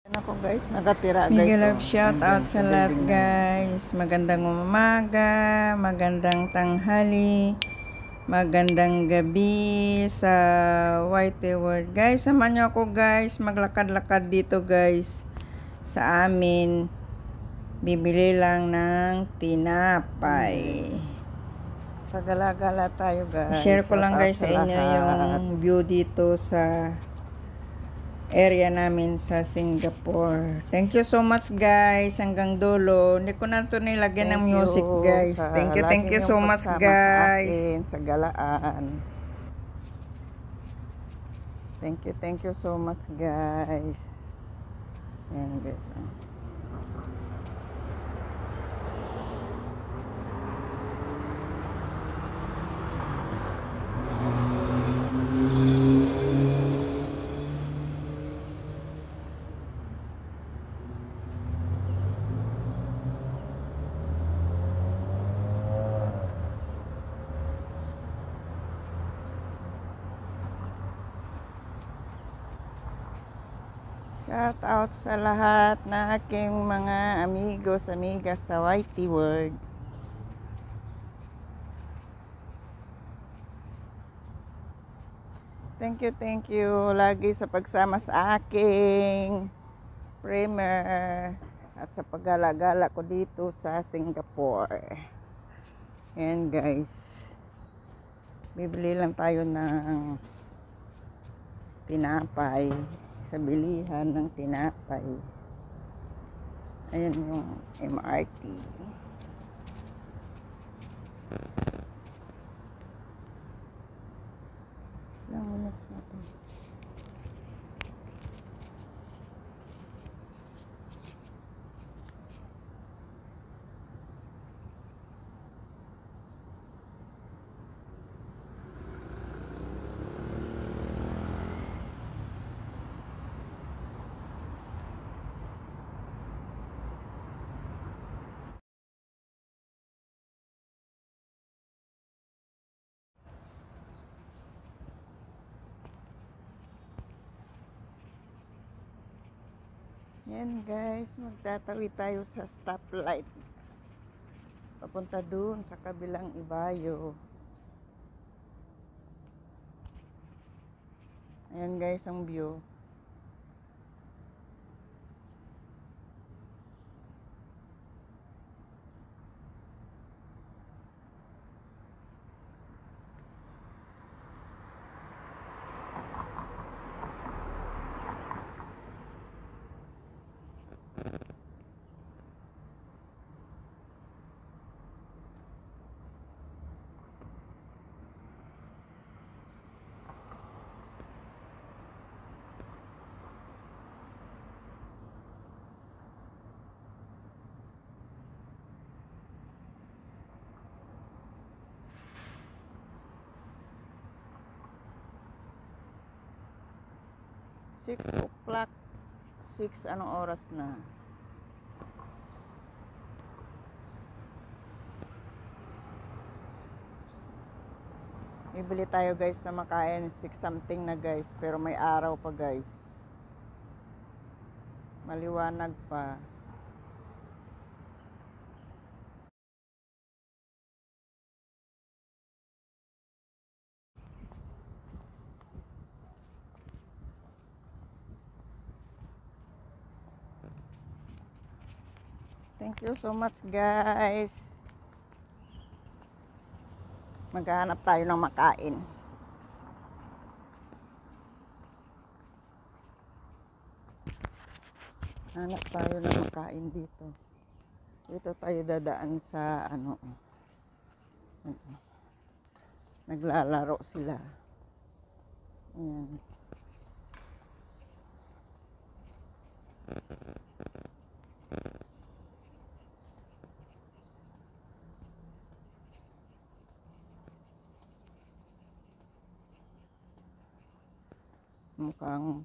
Ako guys, nakatira guys. Mega love Oh, shout nandyan out sa lahat building na guys. Magandang umaga, magandang tanghali, magandang gabi sa White World. Guys, samahan nyo ako guys, maglakad-lakad dito guys sa amin. Bibili lang ng tinapay. Pagala-gala tayo guys. I-share ko lang Shout out guys sa inyo lahat. yung view dito sa area namin sa Singapore. Thank you so much guys hanggang dulo. Hindi ko na ito nilagyan ng music guys. Thank you so much guys. Sa galaan. Thank you so much guys. Ayan guys. Shout out sa lahat na aking mga amigos, amigas sa Whitey World. Thank you lagi sa pagsama sa aking premier at sa paggala-gala ko dito sa Singapore. Ayan guys, bibili lang tayo ng tinapay sa bilihan ng tinapay. Ayan yung MRT. Ilang minutes natin. Yan guys, magtatawid tayo sa stoplight. Papunta dun sa kabilang ibayo. Ayan guys ang view. Six o'clock. 6 anong oras na? Bibili tayo guys na makain. 6 something na guys. Pero may araw pa guys. Maliwanag pa. Thank you so much guys. Maghanap tayo ng makain. Hanap tayo ng makain dito. Dito tayo dadaan sa ano. Naglalaro sila. Ayan.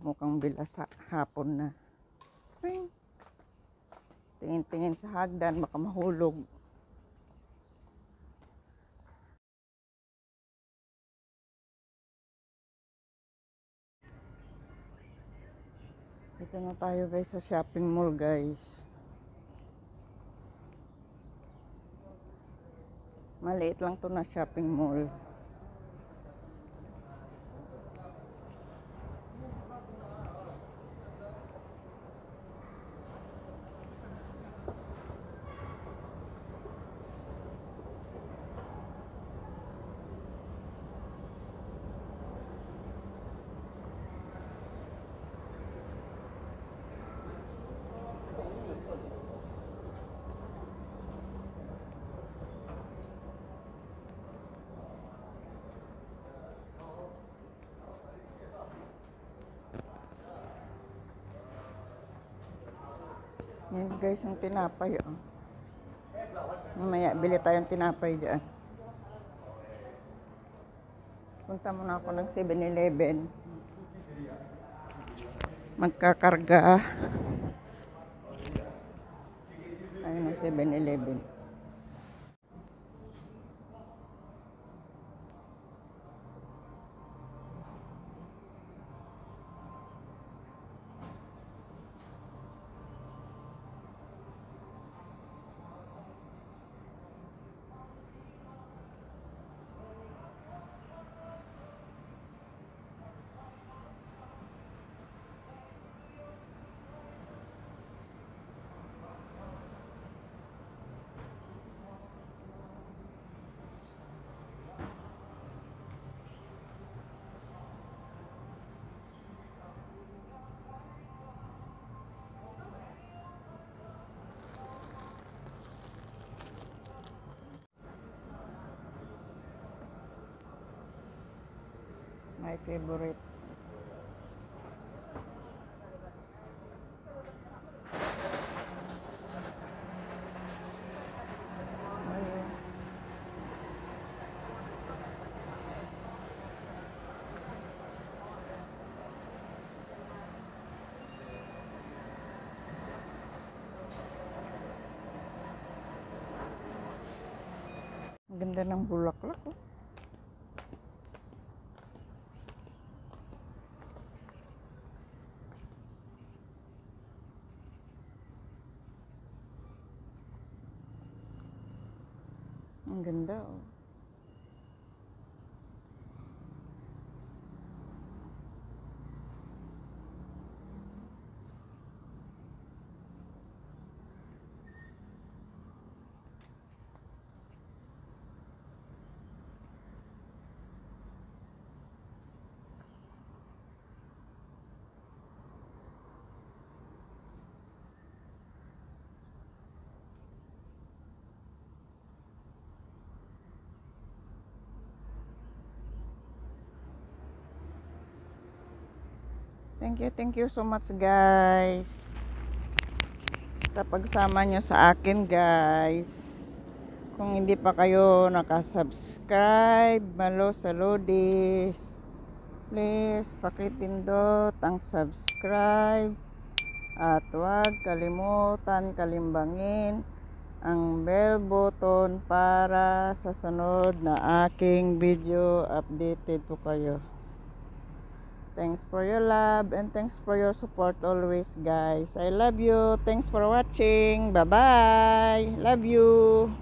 Mukhang bilas hapon na. Tingin-tingin sa hagdan, baka mahulog. Dito na tayo guys sa shopping mall guys. Maliit lang to na shopping mall. Yan guys yung tinapay. Oh. Mamaya bili tayong tinapay dyan. Punta muna ako ng 7-Eleven. Magkakarga. Ayun ang 7-Eleven. My favorite. Ayun. Ang ganda ng bulaklak. Oh. Ang ganda oh. Thank you so much guys sa pagsama nyo sa akin guys. Kung hindi pa kayo nakasubscribe, Malo Saludis, please pakipindot ang subscribe at huwag kalimutan kalimbangin ang bell button para sa sunod na aking video updated po kayo. Thanks for your love and thanks for your support always guys. I love you. Thanks for watching. Bye bye. Love you.